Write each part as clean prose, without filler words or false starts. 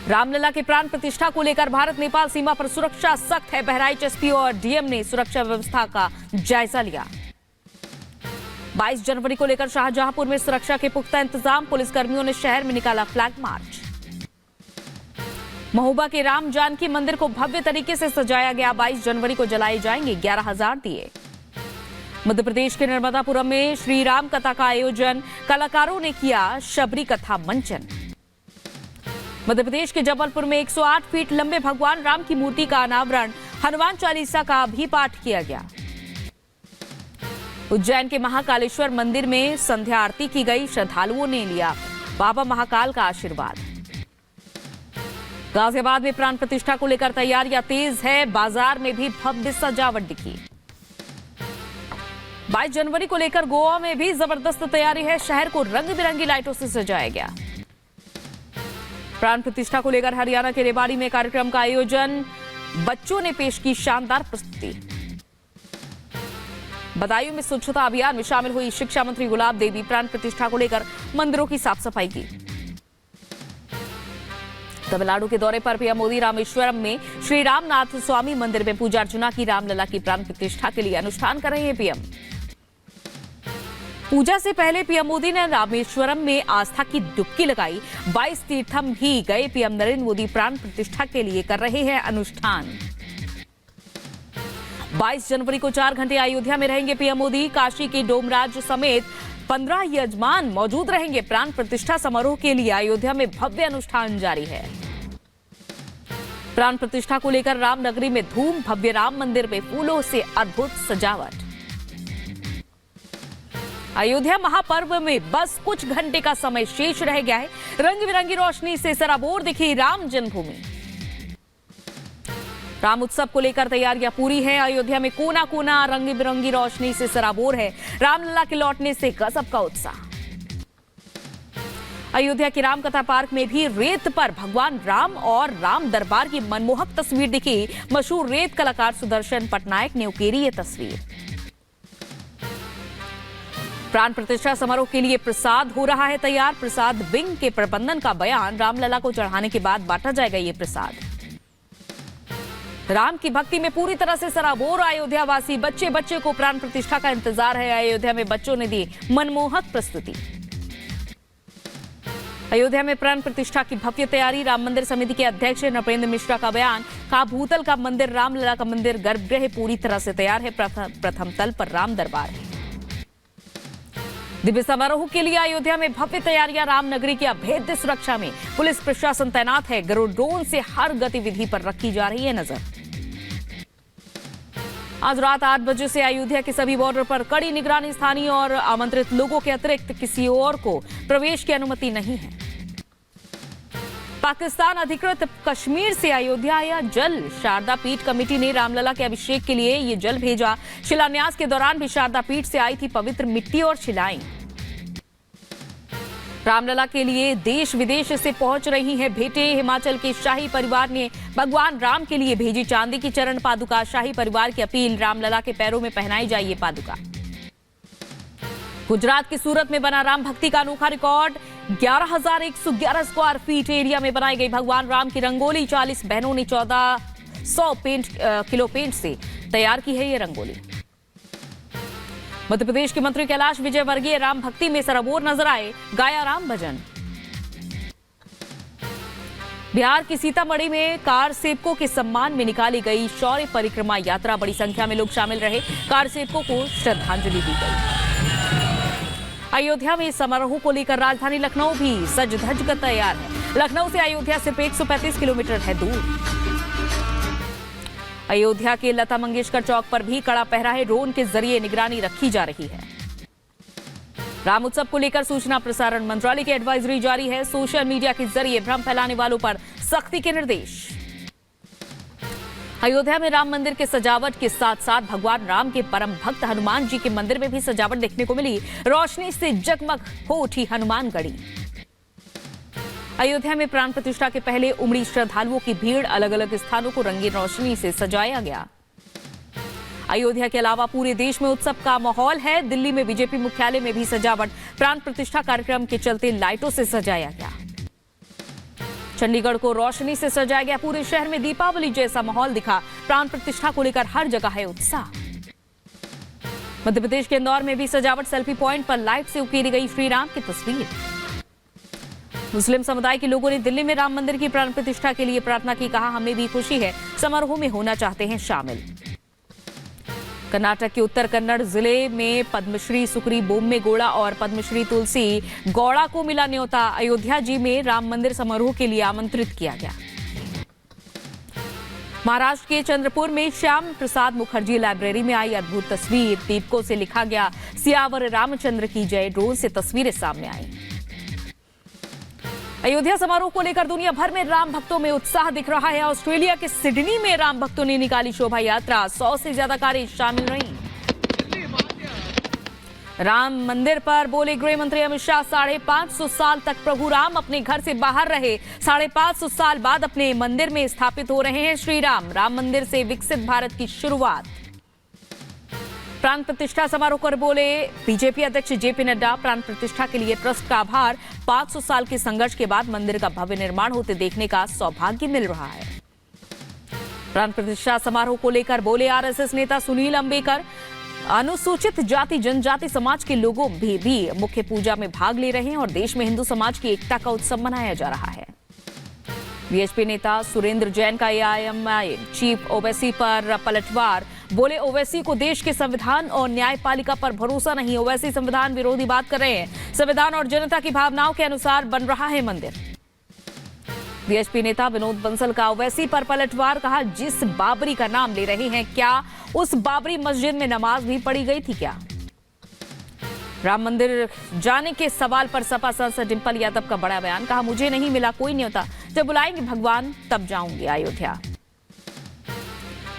रामलला के प्राण प्रतिष्ठा को लेकर भारत नेपाल सीमा पर सुरक्षा सख्त है। बहराइच एसपी और डीएम ने सुरक्षा व्यवस्था का जायजा लिया। 22 जनवरी को लेकर शाहजहांपुर में सुरक्षा के पुख्ता इंतजाम। पुलिसकर्मियों ने शहर में निकाला फ्लैग मार्च। महोबा के राम जानकी मंदिर को भव्य तरीके से सजाया गया। 22 जनवरी को जलाए जाएंगे 11,000 दिए। मध्य प्रदेश के नर्मदापुरम में श्री राम कथा का आयोजन। कलाकारों ने किया शबरी कथा मंचन। मध्य प्रदेश के जबलपुर में 108 फीट लंबे भगवान राम की मूर्ति का अनावरण। हनुमान चालीसा का भी पाठ किया गया। उज्जैन के महाकालेश्वर मंदिर में संध्या आरती की गई। श्रद्धालुओं ने लिया बाबा महाकाल का आशीर्वाद। गाजियाबाद में प्राण प्रतिष्ठा को लेकर तैयारियां तेज है। बाजार में भी भव्य सजावट दिखी। 22 जनवरी को लेकर गोवा में भी जबरदस्त तैयारी है। शहर को रंग बिरंगी लाइटों से सजाया गया। प्राण प्रतिष्ठा को लेकर हरियाणा के रेवाड़ी में कार्यक्रम का आयोजन। बच्चों ने पेश की शानदार प्रस्तुति। बदायूं में स्वच्छता अभियान में शामिल हुई शिक्षा मंत्री गुलाब देवी। प्राण प्रतिष्ठा को लेकर मंदिरों की साफ सफाई की। तमिलनाडु के दौरे पर पीएम मोदी रामेश्वरम में श्री रामनाथ स्वामी मंदिर में पूजा अर्चना की। रामलला की प्राण प्रतिष्ठा के लिए अनुष्ठान कर रहे हैं पीएम। पूजा से पहले पीएम मोदी ने रामेश्वरम में आस्था की डुबकी लगाई। 22 तीर्थम भी गए। पीएम नरेंद्र मोदी प्राण प्रतिष्ठा के लिए कर रहे हैं अनुष्ठान। 22 जनवरी को 4 घंटे अयोध्या में रहेंगे पीएम मोदी। काशी के डोमराज समेत 15 यजमान मौजूद रहेंगे। प्राण प्रतिष्ठा समारोह के लिए अयोध्या में भव्य अनुष्ठान जारी है। प्राण प्रतिष्ठा को लेकर रामनगरी में धूम। भव्य राम मंदिर में फूलों से अद्भुत सजावट। अयोध्या महापर्व में बस कुछ घंटे का समय शेष रह गया है। रंग बिरंगी रोशनी से सराबोर दिखी राम जन्मभूमि। राम उत्सव को लेकर तैयारियां पूरी है। अयोध्या में कोना कोना रंग बिरंगी रोशनी से सराबोर है। रामलला के लौटने से गजब का उत्साह। अयोध्या के रामकथा पार्क में भी रेत पर भगवान राम और राम दरबार की मनमोहक तस्वीर दिखी। मशहूर रेत कलाकार सुदर्शन पटनायक ने उकेरी ये तस्वीर। प्राण प्रतिष्ठा समारोह के लिए प्रसाद हो रहा है तैयार। प्रसाद विंग के प्रबंधन का बयान। रामलला को चढ़ाने के बाद बांटा जाएगा ये प्रसाद। राम की भक्ति में पूरी तरह से सराबोर अयोध्या वासी। बच्चे बच्चे को प्राण प्रतिष्ठा का इंतजार है। अयोध्या में बच्चों ने दी मनमोहक प्रस्तुति। अयोध्या में प्राण प्रतिष्ठा की भव्य तैयारी। राम मंदिर समिति के अध्यक्ष नृपेंद्र मिश्रा का बयान। कहा भूतल का मंदिर रामलला का मंदिर गर्भगृह पूरी तरह से तैयार है। प्रथम तल पर राम दरबार है। दिव्य समारोह के लिए अयोध्या में भव्य तैयारियां। रामनगरी की अभेद्य सुरक्षा में पुलिस प्रशासन तैनात है। गरुड़ ड्रोन से हर गतिविधि पर रखी जा रही है नजर। आज रात 8 बजे से अयोध्या के सभी बॉर्डर पर कड़ी निगरानी। स्थानीय और आमंत्रित लोगों के अतिरिक्त किसी और को प्रवेश की अनुमति नहीं है। पाकिस्तान अधिकृत कश्मीर से अयोध्या आया जल। शारदा पीठ कमेटी ने रामलला के अभिषेक के लिए ये जल भेजा। शिलान्यास के दौरान भी शारदा पीठ से आई थी पवित्र मिट्टी और शिलाएं। रामलला के लिए देश विदेश से पहुंच रही हैं भेंटें। हिमाचल के शाही परिवार ने भगवान राम के लिए भेजी चांदी की चरण पादुका। शाही परिवार की अपील रामलला के पैरों में पहनाई जाए ये पादुका। गुजरात के सूरत में बना राम भक्ति का अनोखा रिकॉर्ड। 11,111 स्क्वायर फीट एरिया में बनाई गई भगवान राम की रंगोली। 40 बहनों ने 1400 किलो पेंट से तैयार की है ये रंगोली। मध्य प्रदेश के मंत्री कैलाश विजयवर्गीय राम भक्ति में सराबोर नजर आए। गाया राम भजन। बिहार की सीतामढ़ी में कार सेवकों के सम्मान में निकाली गई शौर्य परिक्रमा यात्रा। बड़ी संख्या में लोग शामिल रहे। कार सेवकों को श्रद्धांजलि दी गई। अयोध्या में समारोह को लेकर राजधानी लखनऊ भी सज धज कर तैयार है। लखनऊ से अयोध्या सिर्फ 135 किलोमीटर है दूर। अयोध्या के लता मंगेशकर चौक पर भी कड़ा पहरा है। ड्रोन के जरिए निगरानी रखी जा रही है। राम उत्सव को लेकर सूचना प्रसारण मंत्रालय की एडवाइजरी जारी है। सोशल मीडिया के जरिए भ्रम फैलाने वालों पर सख्ती के निर्देश। अयोध्या में राम मंदिर के सजावट के साथ साथ भगवान राम के परम भक्त हनुमान जी के मंदिर में भी सजावट देखने को मिली। रोशनी से जगमग हो उठी हनुमान गढ़ी। अयोध्या में प्राण प्रतिष्ठा के पहले उमड़ी श्रद्धालुओं की भीड़। अलग अलग स्थानों को रंगीन रोशनी से सजाया गया। अयोध्या के अलावा पूरे देश में उत्सव का माहौल है। दिल्ली में बीजेपी मुख्यालय में भी सजावट प्राण प्रतिष्ठा कार्यक्रम के चलते लाइटों से सजाया गया। चंडीगढ़ को रोशनी से सजाया गया, पूरे शहर में दीपावली जैसा माहौल दिखा। प्राण प्रतिष्ठा को लेकर हर जगह है उत्साह। मध्य प्रदेश के इंदौर में भी सजावट, सेल्फी पॉइंट पर लाइट से उकेरी गई श्री राम की तस्वीर। मुस्लिम समुदाय के लोगों ने दिल्ली में राम मंदिर की प्राण प्रतिष्ठा के लिए प्रार्थना की, कहा हमें भी खुशी है, समारोह में होना चाहते हैं शामिल। कर्नाटक के उत्तर कन्नड़ जिले में पद्मश्री सुकरी बोम्मेगौड़ा और पद्मश्री तुलसी गौड़ा को मिला न्योता। अयोध्या जी में राम मंदिर समारोह के लिए आमंत्रित किया गया। महाराष्ट्र के चंद्रपुर में श्याम प्रसाद मुखर्जी लाइब्रेरी में आई अद्भुत तस्वीर। दीपकों से लिखा गया सियावर रामचंद्र की जय। ड्रोन से तस्वीरें सामने आई। अयोध्या समारोह को लेकर दुनिया भर में राम भक्तों में उत्साह दिख रहा है। ऑस्ट्रेलिया के सिडनी में राम भक्तों ने निकाली शोभा यात्रा। 100 से ज्यादा कारें शामिल रहीं। राम मंदिर पर बोले गृह मंत्री अमित शाह, 550 साल तक प्रभु राम अपने घर से बाहर रहे। 550 साल बाद अपने मंदिर में स्थापित हो रहे हैं श्री राम। राम मंदिर से विकसित भारत की शुरुआत। प्राण प्रतिष्ठा समारोह पर बोले बीजेपी अध्यक्ष जेपी नड्डा, प्राण प्रतिष्ठा के लिए ट्रस्ट का आभार। 500 साल के संघर्ष के बाद मंदिर का भव्य निर्माण होते देखने का सौभाग्य मिल रहा है। प्राण प्रतिष्ठा समारोह को लेकर बोले आरएसएस नेता सुनील अंबेकर, अनुसूचित जाति जनजाति समाज के लोगों भी मुख्य पूजा में भाग ले रहे हैं और देश में हिंदू समाज की एकता का उत्सव मनाया जा रहा है। बीएसपी नेता सुरेंद्र जैन का एआईएमआई चीफ ओवैसी पर पलटवार, बोले ओवैसी को देश के संविधान और न्यायपालिका पर भरोसा नहीं। ओवैसी संविधान विरोधी बात कर रहे हैं। संविधान और जनता की भावनाओं के अनुसार बन रहा है मंदिर। बीएसपी नेता विनोद बंसल का ओवैसी पर पलटवार, कहा जिस बाबरी का नाम ले रहे हैं, क्या उस बाबरी मस्जिद में नमाज भी पढ़ी गई थी क्या? राम मंदिर जाने के सवाल पर सपा सांसद डिंपल यादव का बड़ा बयान, कहा मुझे नहीं मिला कोई न्योता, जब बुलाएंगे भगवान तब जाऊंगी अयोध्या।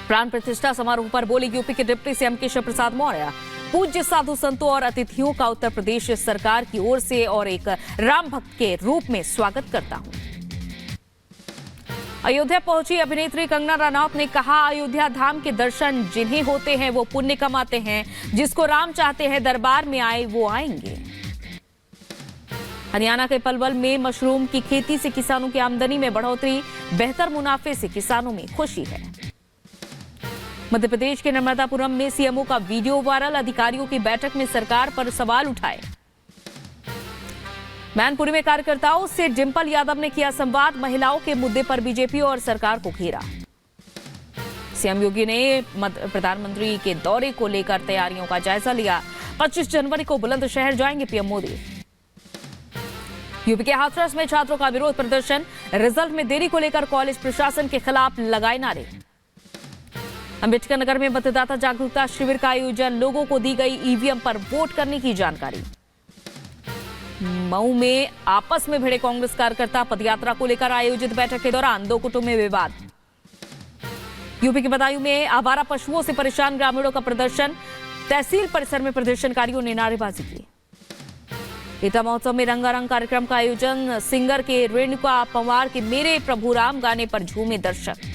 प्राण प्रतिष्ठा समारोह पर बोले यूपी के डिप्टी सीएम केशव प्रसाद मौर्य, पूज्य साधु संतों और अतिथियों का उत्तर प्रदेश सरकार की ओर से और एक राम भक्त के रूप में स्वागत करता हूं। अयोध्या पहुंची अभिनेत्री कंगना रनौत ने कहा, अयोध्या धाम के दर्शन जिन्हें होते हैं वो पुण्य कमाते हैं। जिसको राम चाहते हैं दरबार में आए वो आएंगे। हरियाणा के पलवल में मशरूम की खेती से किसानों की आमदनी में बढ़ोतरी, बेहतर मुनाफे से किसानों में खुशी है। मध्य प्रदेश के नर्मदापुरम में सीएमओ का वीडियो वायरल, अधिकारियों की बैठक में सरकार पर सवाल उठाए। मैनपुरी में कार्यकर्ताओं से डिंपल यादव ने किया संवाद, महिलाओं के मुद्दे पर बीजेपी और सरकार को घेरा। सीएम योगी ने प्रधानमंत्री के दौरे को लेकर तैयारियों का जायजा लिया। 25 जनवरी को बुलंदशहर जाएंगे पीएम मोदी। यूपी के हाथरस में छात्रों का विरोध प्रदर्शन, रिजल्ट में देरी को लेकर कॉलेज प्रशासन के खिलाफ लगाए नारे। अंबेडकर नगर में मतदाता जागरूकता शिविर का आयोजन, लोगों को दी गई ईवीएम पर वोट करने की जानकारी। मऊ में आपस में भिड़े कांग्रेस कार्यकर्ता, पदयात्रा को लेकर आयोजित बैठक के दौरान 2 गुटों में विवाद। यूपी के बदायूं में आवारा पशुओं से परेशान ग्रामीणों का प्रदर्शन, तहसील परिसर में प्रदर्शनकारियों ने नारेबाजी की। गीता महोत्सव में रंगारंग कार्यक्रम का आयोजन, सिंगर के रेणुका पंवार के मेरे प्रभु राम गाने पर झूमे दर्शक।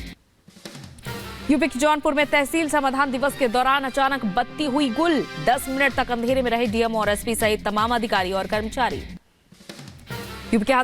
यूपी के जौनपुर में तहसील समाधान दिवस के दौरान अचानक बत्ती हुई गुल, 10 मिनट तक अंधेरे में रहे डीएम और एसपी सहित तमाम अधिकारी और कर्मचारी। यूपी के